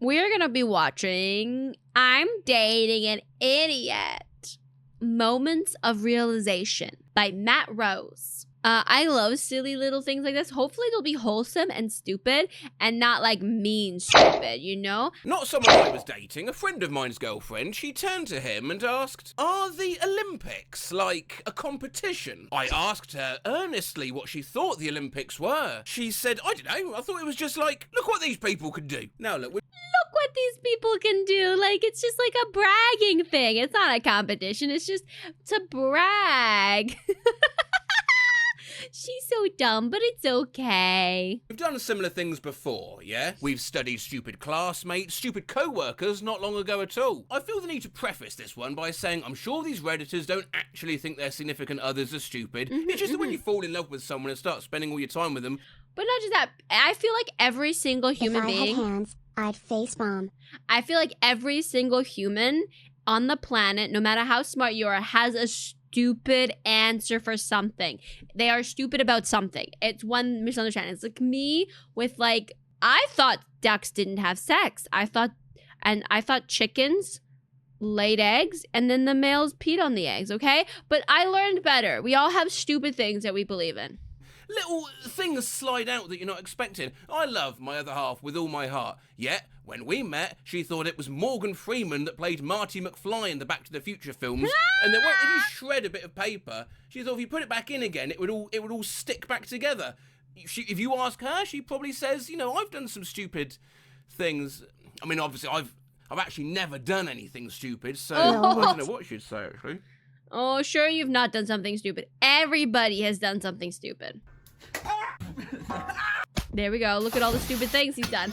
We're gonna be watching I'm Dating an Idiot. Moments of Realization by Matt Rose. I love silly little things like this. Hopefully they'll be wholesome and stupid and not like mean stupid, you know? Not someone I was dating, a friend of mine's girlfriend. She turned to him and asked, "Are the Olympics like a competition?" I asked her earnestly what she thought the Olympics were. She said, "I don't know, I thought it was just like, look what these people can do." Now look, Look what these people can do. Like, it's just like a bragging thing. It's not a competition. It's just to brag. She's so dumb, but it's okay. we've done similar things before, yeah? We've studied stupid classmates, stupid co-workers not long ago at all. I feel the need to preface this one by saying I'm sure these Redditors don't actually think their significant others are stupid. It's just that when you fall in love with someone and start spending all your time with them. But not just that. I feel like every single human being... If I had hands, I'd facepalm. I feel like every single human on the planet, no matter how smart you are, has a stupid answer for something. They are stupid about something. It's one misunderstanding. It's like me with like, I thought ducks didn't have sex. I thought chickens laid eggs and then the males peed on the eggs, okay? But I learned better. We all have stupid things that we believe in. Little things slide out that you're not expecting. I love my other half with all my heart. Yet, when we met, she thought it was Morgan Freeman that played Marty McFly in the Back to the Future films. And then if you shred a bit of paper, she thought if you put it back in again, it would all stick back together. If you ask her, she probably says, you know, I've done some stupid things. I mean, obviously, I've actually never done anything stupid, so I don't know what she'd say, actually. Oh, sure you've not done something stupid. Everybody has done something stupid. There we go. Look at all the stupid things he's done.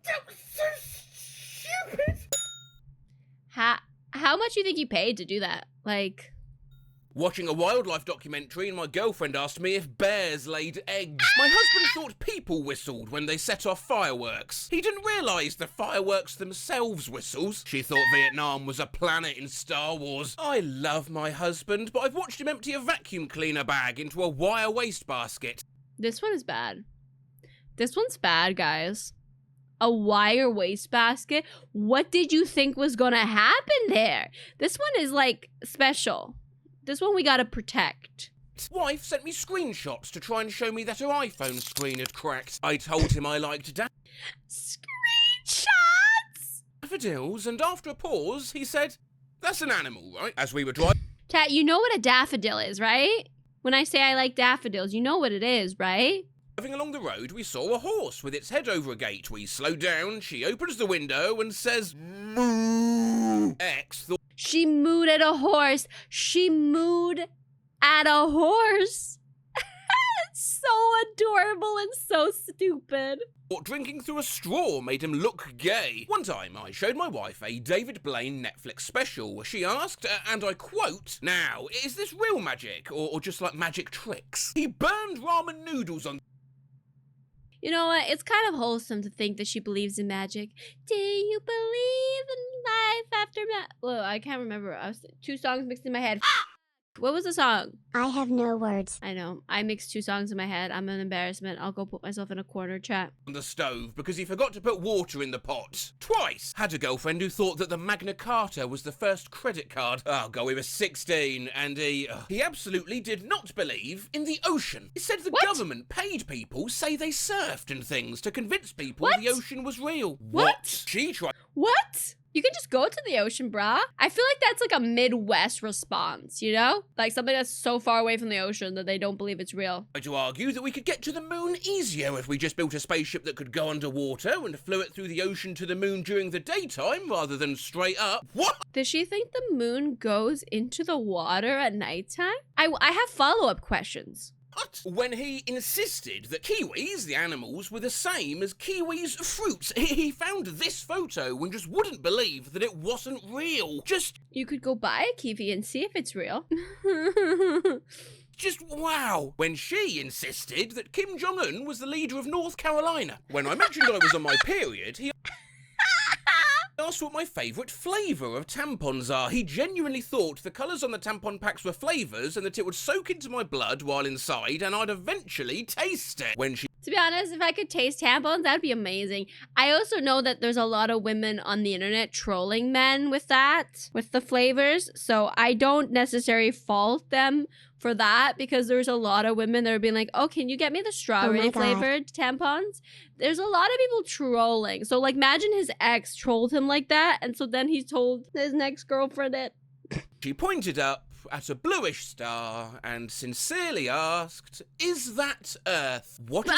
That was so stupid. How much do you think he paid to do that? Like... Watching a wildlife documentary and my girlfriend asked me if bears laid eggs. My husband thought people whistled when they set off fireworks. He didn't realise the fireworks themselves whistles. She thought Vietnam was a planet in Star Wars. I love my husband, but I've watched him empty a vacuum cleaner bag into a wire wastebasket. This one is bad. This one's bad, guys. A wire wastebasket? What did you think was gonna happen there? This one is like special. This one we gotta protect. His wife sent me screenshots to try and show me that her iPhone screen had cracked. I told him I liked Screenshots! daffodils, and after a pause, he said, "That's an animal, right?" As we were driving Chat, you know what a daffodil is, right? When I say I like daffodils, you know what it is, right? along the road, we saw a horse with its head over a gate. We slowed down, she opens the window and says, "Moo." X thought She mooed at a horse. She mooed at a horse. It's so adorable and so stupid. drinking through a straw made him look gay. One time, I showed my wife a David Blaine Netflix special. She asked, and I quote, "Now, is this real magic or just like magic tricks?" He burned ramen noodles on... You know what? It's kind of wholesome to think that she believes in magic. Do you believe in life after Whoa, I can't remember. I was two songs mixed in my head. What was the song? I have no words. I know. I mixed two songs in my head. I'm an embarrassment. I'll go put myself in a corner, chat. on the stove because he forgot to put water in the pot. Twice. Had a girlfriend who thought that the Magna Carta was the first credit card. Oh, God, he was 16 and he absolutely did not believe in the ocean. He said the government paid people say they surfed and things to convince people the ocean was real. What? She tried... What? You can just go to the ocean, brah. I feel like that's like a Midwest response, you know? Like something that's so far away from the ocean that they don't believe it's real. to argue that we could get to the moon easier if we just built a spaceship that could go underwater and flew it through the ocean to the moon during the daytime rather than straight up. What? Does she think the moon goes into the water at nighttime? I have follow-up questions. What? When he insisted that kiwis, the animals, were the same as kiwis' fruits. He found this photo and just wouldn't believe that it wasn't real. You could go buy a kiwi and see if it's real. Just wow. When she insisted that Kim Jong-un was the leader of North Carolina. When I mentioned I was on my period, he asked what my favourite flavour of tampons are. He genuinely thought the colours on the tampon packs were flavours and that it would soak into my blood while inside and I'd eventually taste it. When she To be honest, if I could taste tampons, that'd be amazing. I also know that there's a lot of women on the internet trolling men with that, with the flavors. So I don't necessarily fault them for that, because there's a lot of women that are being like, oh, can you get me the strawberry flavored tampons? There's a lot of people trolling. So like, imagine his ex trolled him like that, and so then he told his next girlfriend it. She pointed up at a bluish star and sincerely asked, "Is that Earth?" What a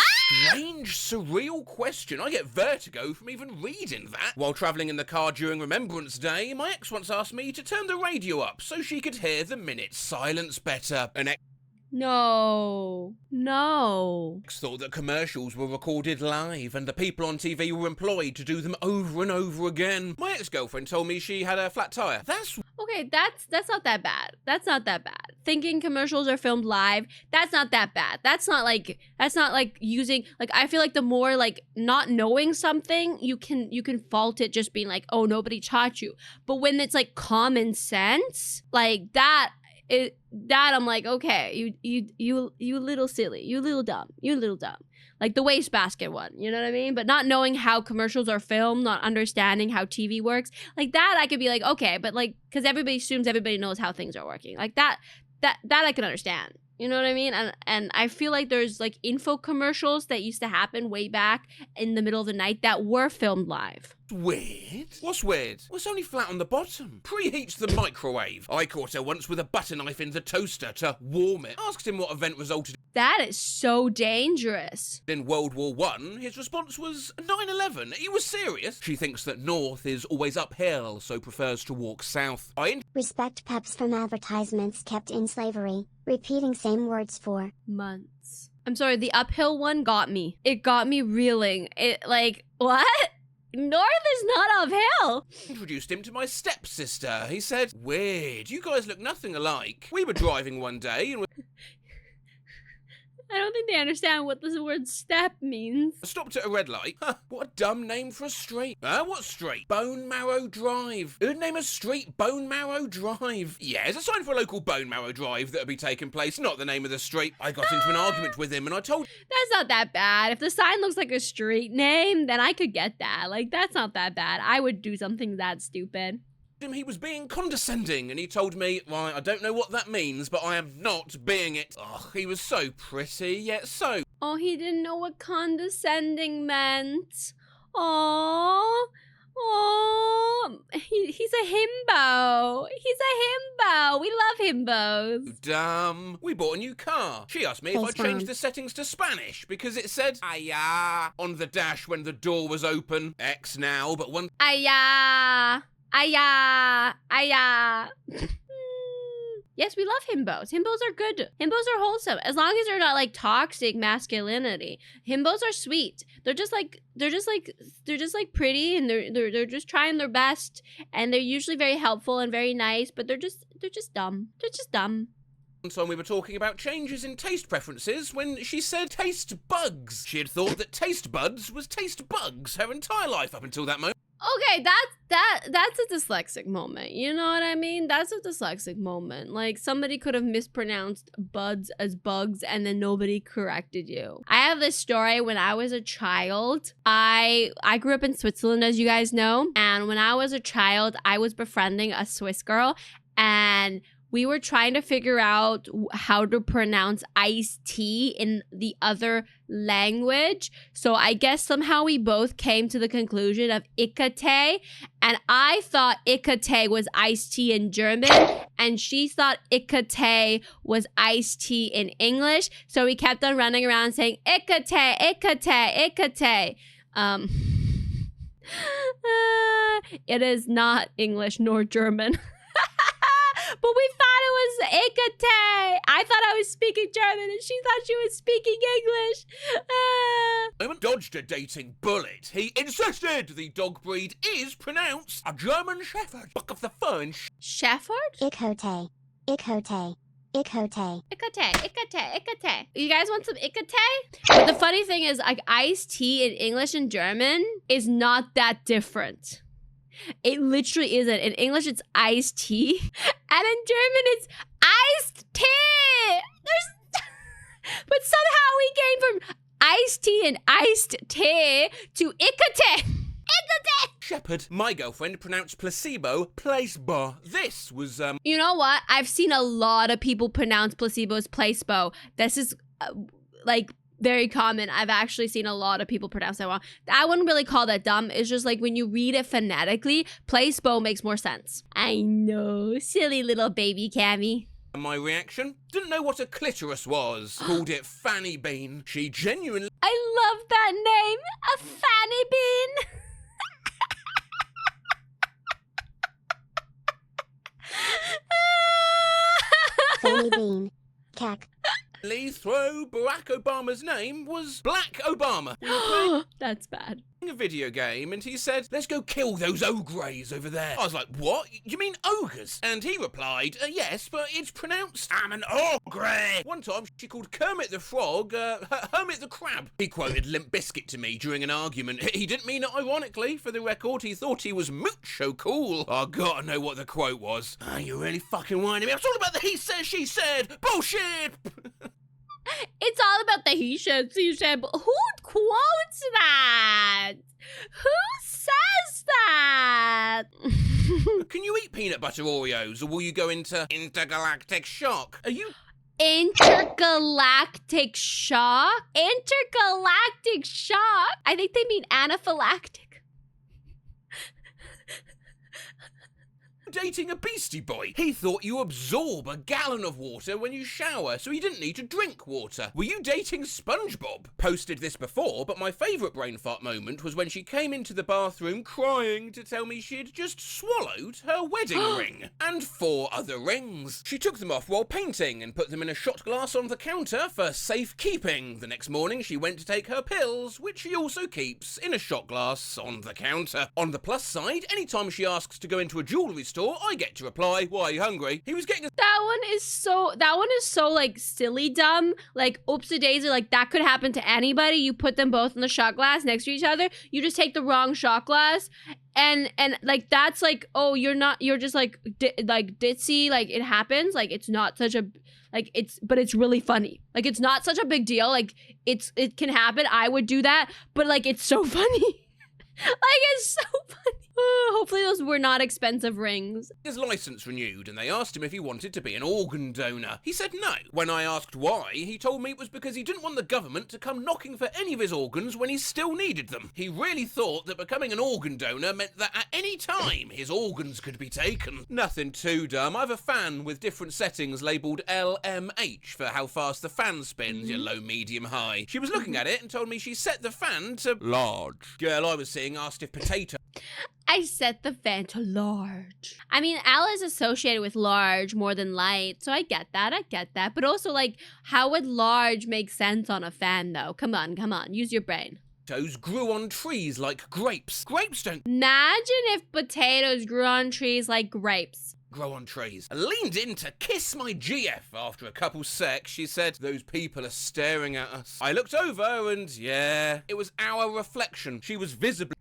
strange, surreal question. I get vertigo from even reading that. While travelling in the car during Remembrance Day, my ex once asked me to turn the radio up so she could hear the minute silence better. An ex No. thought that commercials were recorded live and the people on TV were employed to do them over and over again. My ex-girlfriend told me she had a flat tire. That's Okay, that's not that bad. That's not that bad. Thinking commercials are filmed live, that's not that bad. That's not like using, like, I feel like the more like not knowing something, you can fault it just being like, oh, nobody taught you. But when it's like common sense, like that I'm like, okay, you little silly, you little dumb. Like the wastebasket one, you know what I mean? But not knowing how commercials are filmed, not understanding how TV works, like that I could be like, okay, but like, because everybody assumes everybody knows how things are working. Like that I can understand. You know what I mean? And I feel like there's like info commercials that used to happen way back in the middle of the night that were filmed live. weird. What's weird? Well, it's only flat on the bottom. Preheats the microwave. I caught her once with a butter knife in the toaster to warm it. Asked him what event resulted That is so dangerous. in World War I. His response was 9/11. He was serious. She thinks that north is always uphill, so prefers to walk south. Respect peps from advertisements kept in slavery, repeating same words for Months. I'm sorry, the uphill one got me. It got me reeling. It, like, what? North is not uphill. Introduced him to my stepsister. He said, "Weird, you guys look nothing alike." We were driving one day and I don't think they understand what this word step means. stopped at a red light. Huh, what a dumb name for a street. What street? Bone Marrow Drive. Who'd name a street Bone Marrow Drive? Yeah, it's a sign for a local Bone Marrow Drive that'll be taking place, not the name of the street. I got into an argument with him and I told That's not that bad. If the sign looks like a street name, then I could get that. Like, that's not that bad. I would do something that stupid. him he was being condescending, and he told me, "Right, I don't know what that means, but I am not being it." Ugh, he was so pretty, yet so... Oh, he didn't know what condescending meant. Aww. Aww. He's a himbo. He's a himbo. We love himbos. Dumb. We bought a new car. She asked me if I changed the settings to Spanish, because it said, "Ayah," on the dash when the door was open. X now, but one... Ayah. Ayah. Ayah. Yes, we love himbos. Himbos are good. Himbos are wholesome. As long as they're not like toxic masculinity. Himbos are sweet. They're just like pretty, and they're just trying their best, and they're usually very helpful and very nice, but they're just dumb. They're just dumb. One time we were talking about changes in taste preferences when she said taste bugs. She had thought that taste buds was taste bugs her entire life up until that moment. Okay, that's a dyslexic moment. You know what I mean? That's a dyslexic moment. Like, somebody could have mispronounced buds as bugs and then nobody corrected you. I have this story. When I was a child, I grew up in Switzerland, as you guys know. And when I was a child, I was befriending a Swiss girl, and we were trying to figure out how to pronounce iced tea in the other language. So I guess somehow we both came to the conclusion of Ikate. And I thought Ikate was iced tea in German. And she thought Ikate was iced tea in English. So we kept on running around saying Ikate, Ikate, Ikate. It is not English nor German. But we thought it was Ikate. I thought I was speaking German and she thought she was speaking English. Dodged a dating bullet. He insisted the dog breed is pronounced a German Shepherd. Buck of the fern. Shepherd? Ikote. Ikote. Ikote. Ikate, Ikate, Ikate. You guys want some Ikate? But the funny thing is, like, iced tea in English and German is not that different. It literally isn't. In English, it's iced tea. And in German, it's iced tea. But somehow we came from iced tea and iced tea to ikate. Ikate! Shepherd, my girlfriend, pronounced placebo placebo. This was, You know what? I've seen a lot of people pronounce placebo as placebo. This is, like, very common. I've actually seen a lot of people pronounce that wrong. I wouldn't really call that dumb. It's just like when you read it phonetically, placebo makes more sense. I know. Silly little baby Cammy. my reaction. Didn't know what a clitoris was. Called it Fanny Bean. She genuinely... I love that name. A Fanny Bean. Fanny Bean. Cack. throw Barack Obama's name was Black Obama. We were playing That's bad. a video game and he said, let's go kill those ogres over there. I was like, what? You mean ogres? And he replied, yes, but it's pronounced I'm an ogre. One time she called Kermit the Frog Hermit the Crab. He quoted Limp Bizkit to me during an argument. He didn't mean it ironically. For the record, he thought he was mucho cool. I gotta know what the quote was. You're really fucking whining me. I'm talking about the he said, she said. Bullshit! It's all about the he said, she said, but who quotes that? Who says that? Can you eat peanut butter Oreos or will you go into intergalactic shock? Are you... Intergalactic shock? Intergalactic shock? I think they mean anaphylactic. dating a Beastie Boy? He thought you absorb a gallon of water when you shower, so you didn't need to drink water. Were you dating SpongeBob? Posted this before, but my favourite brain fart moment was when she came into the bathroom crying to tell me she'd just swallowed her wedding ring. And 4 other rings. She took them off while painting and put them in a shot glass on the counter for safekeeping. The next morning she went to take her pills, which she also keeps in a shot glass on the counter. On the plus side, anytime she asks to go into a jewellery store, I get to reply, why are you hungry? He was getting a... That one is so like silly dumb. Like oopsie daisy, like that could happen to anybody. You put them both in the shot glass next to each other. You just take the wrong shot glass and like that's like, oh, you're just like ditzy, like it happens. Like it's not such a but it's really funny. Like it's not such a big deal. Like it can happen. I would do that, but like it's so funny. Like it's so funny. Hopefully those were not expensive rings. His license renewed and they asked him if he wanted to be an organ donor. He said no. When I asked why, he told me it was because he didn't want the government to come knocking for any of his organs when he still needed them. He really thought that becoming an organ donor meant that at any time his organs could be taken. Nothing too dumb. I have a fan with different settings labelled LMH for how fast the fan spins, your low, medium, high. She was looking at it and told me she set the fan to large. Girl I was seeing asked if potato... I set the fan to large. I mean, L is associated with large more than light, so I get that. But also, like, how would large make sense on a fan, though? Come on, use your brain. Potatoes grew on trees like grapes. Grapes don't Imagine if potatoes grew on trees like grapes. grow on trees. I leaned in to kiss my GF. After a couple secs, she said, those people are staring at us. I looked over and, yeah, it was our reflection. She was visibly...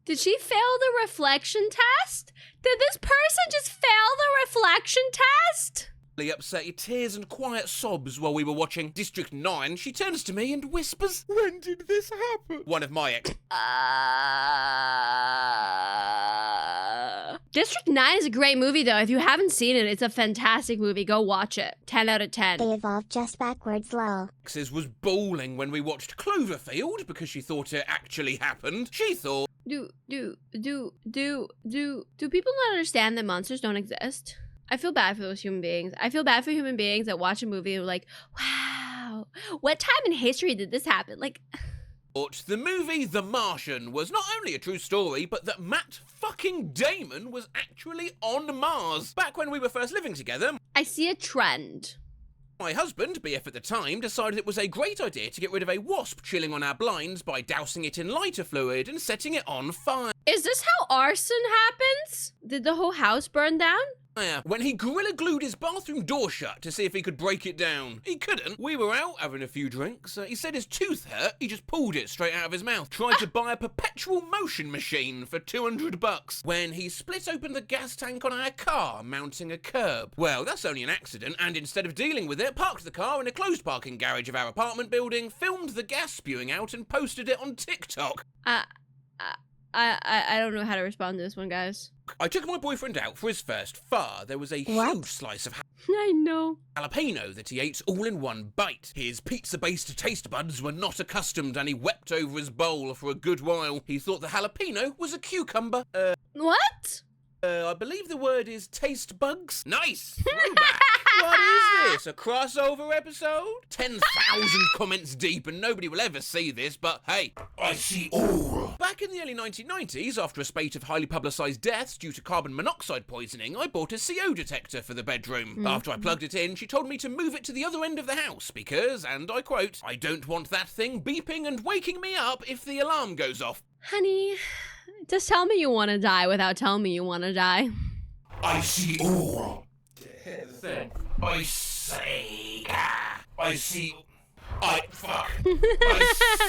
Did she fail the reflection test? Did this person just fail the reflection test? upset, tears and quiet sobs while we were watching District 9. She turns to me and whispers, when did this happen? One of my ex... District 9 is a great movie, though. If you haven't seen it, it's a fantastic movie. Go watch it. 10 out of 10. They evolved just backwards, lol. ...exes was bawling when we watched Cloverfield because she thought it actually happened. She thought... Do people not understand that monsters don't exist? I feel bad for those human beings. I feel bad for human beings that watch a movie and are like, wow, what time in history did this happen? Like... The movie The Martian was not only a true story, but that Matt fucking Damon was actually on Mars. Back when we were first living together, I see a trend. my husband, BF at the time, decided it was a great idea to get rid of a wasp chilling on our blinds by dousing it in lighter fluid and setting it on fire. Is this how arson happens? Did the whole house burn down? when he gorilla glued his bathroom door shut to see if he could break it down. He couldn't. We were out having a few drinks. He said his tooth hurt. He just pulled it straight out of his mouth. Tried to buy a perpetual motion machine for $200 when he split open the gas tank on our car mounting a curb. Well, that's only an accident, and instead of dealing with it, parked the car in a closed parking garage of our apartment building, filmed the gas spewing out and posted it on TikTok. I don't know how to respond to this one, guys. I took my boyfriend out for his first pho. There was a huge slice of I know. jalapeno that he ate all in one bite. His pizza-based taste buds were not accustomed and he wept over his bowl for a good while. He thought the jalapeno was a cucumber. What? I believe the word is taste bugs. Nice! Throwback. What is this? A crossover episode? 10,000 comments deep and nobody will ever see this, but hey, I see all. Back in the early 1990s, after a spate of highly publicised deaths due to carbon monoxide poisoning, I bought a CO detector for the bedroom. After I plugged it in, she told me to move it to the other end of the house because, and I quote, I don't want that thing beeping and waking me up if the alarm goes off. Honey, just tell me you want to die without telling me you want to die. I see all. I say. I see. I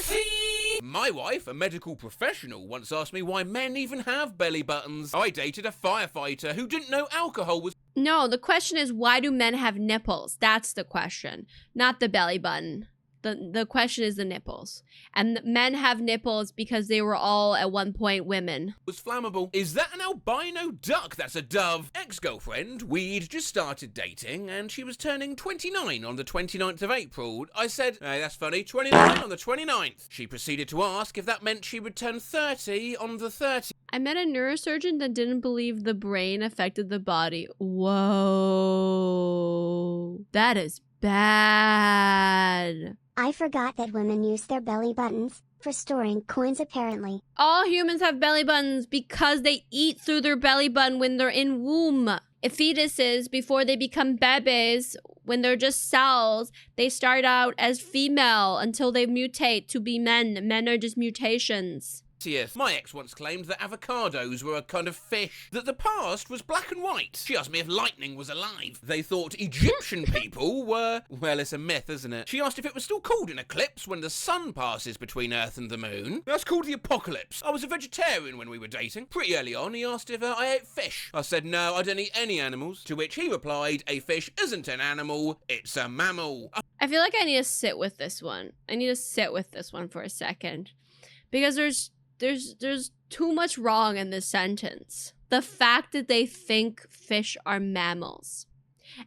see. My wife, a medical professional, once asked me why men even have belly buttons. I dated a firefighter who didn't know alcohol was. No, the question is, why do men have nipples? That's the question, not the belly button. The question is the nipples. And men have nipples because they were all, at one point, women. Was flammable. Is that an albino duck? That's a dove. Ex-girlfriend, we'd just started dating, and she was turning 29 on the 29th of April. I said, hey, that's funny, 29 on the 29th. She proceeded to ask if that meant she would turn 30 on the 30th. I met a neurosurgeon that didn't believe the brain affected the body. Whoa. That is bad. I forgot that women use their belly buttons for storing coins apparently. All humans have belly buttons because they eat through their belly button when they're in womb. If fetuses, before they become babies, when they're just cells, they start out as female until they mutate to be men. Men are just mutations. My ex once claimed that avocados were a kind of fish, that the past was black and white. She asked me if lightning was alive. They thought Egyptian people were... Well, it's a myth, isn't it? She asked if it was still called an eclipse when the sun passes between Earth and the moon. That's called the apocalypse. I was a vegetarian when we were dating. Pretty early on, he asked if I ate fish. I said, no, I don't eat any animals. To which he replied, a fish isn't an animal, it's a mammal. I feel like I need to sit with this one. I need to sit with this one for a second. Because there's too much wrong in this sentence. The fact that they think fish are mammals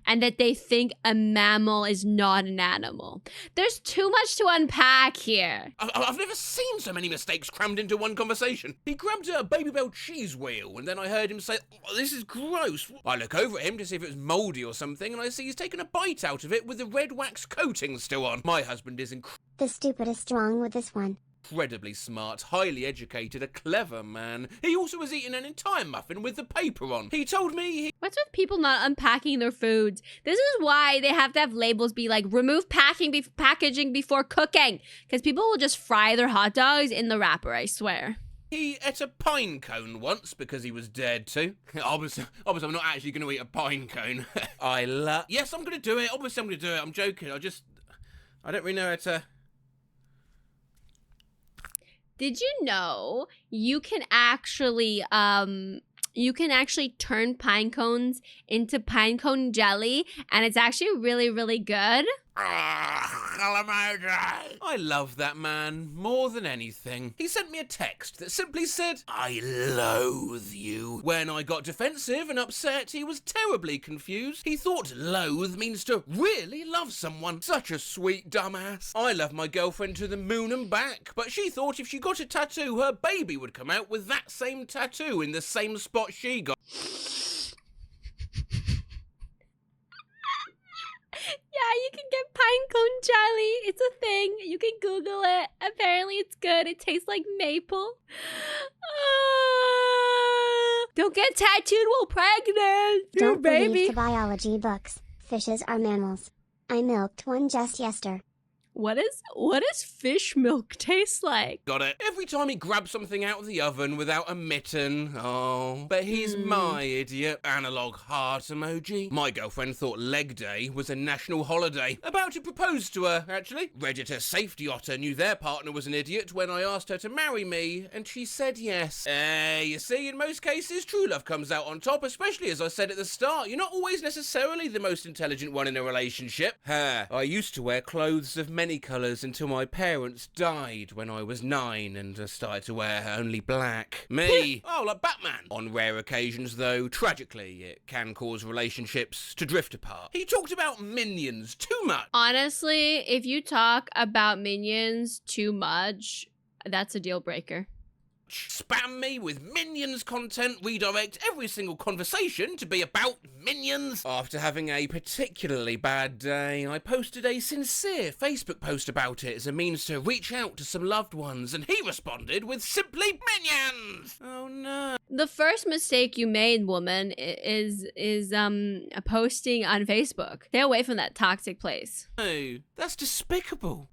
and that they think a mammal is not an animal. There's too much to unpack here. I've never seen so many mistakes crammed into one conversation. He grabbed a Baby Bell cheese wheel and then I heard him say, oh, this is gross. I look over at him to see if it was mouldy or something and I see he's taken a bite out of it with the red wax coating still on. My husband is The stupidest wrong with this one. incredibly smart, highly educated, a clever man. He also was eating an entire muffin with the paper on. He told me What's with people not unpacking their foods? This is why they have to have labels be like, remove packaging before cooking. Because people will just fry their hot dogs in the wrapper, I swear. he ate a pine cone once because he was dared to. Obviously, I'm not actually going to eat a pine cone. Yes, I'm going to do it. Obviously, I'm going to do it. I'm joking. I don't really know how to... Did you know you can actually turn pine cones into pine cone jelly, and it's actually really, really good? I love that man more than anything. He sent me a text that simply said, I loathe you. When I got defensive and upset, he was terribly confused. He thought loathe means to really love someone. Such a sweet dumbass. I love my girlfriend to the moon and back, but she thought if she got a tattoo, her baby would come out with that same tattoo in the same spot she got. Yeah, you can get pine cone jelly. It's a thing. You can Google it. Apparently it's good. It tastes like maple. Don't get tattooed while pregnant. Don't baby. believe the biology books. Fishes are mammals. I milked one just yesterday. What does fish milk taste like? Got it. Every time he grabs something out of the oven without a mitten. Oh, but he's my idiot. Analog heart emoji. My girlfriend thought leg day was a national holiday. About to propose to her, actually. Reddit safety otter knew their partner was an idiot when I asked her to marry me, and she said yes. You see, in most cases, true love comes out on top, especially as I said at the start. You're not always necessarily the most intelligent one in a relationship. I used to wear clothes of many colours until my parents died when I was 9 and I started to wear only black. Me. Oh, like Batman. On rare occasions, though, tragically, it can cause relationships to drift apart. He talked about minions too much. Honestly, if you talk about minions too much, that's a deal breaker. Spam me with Minions content, redirect every single conversation to be about Minions. After having a particularly bad day, I posted a sincere Facebook post about it as a means to reach out to some loved ones, and he responded with simply Minions. Oh no. The first mistake you made, woman, is posting on Facebook. Stay away from that toxic place. No, that's despicable.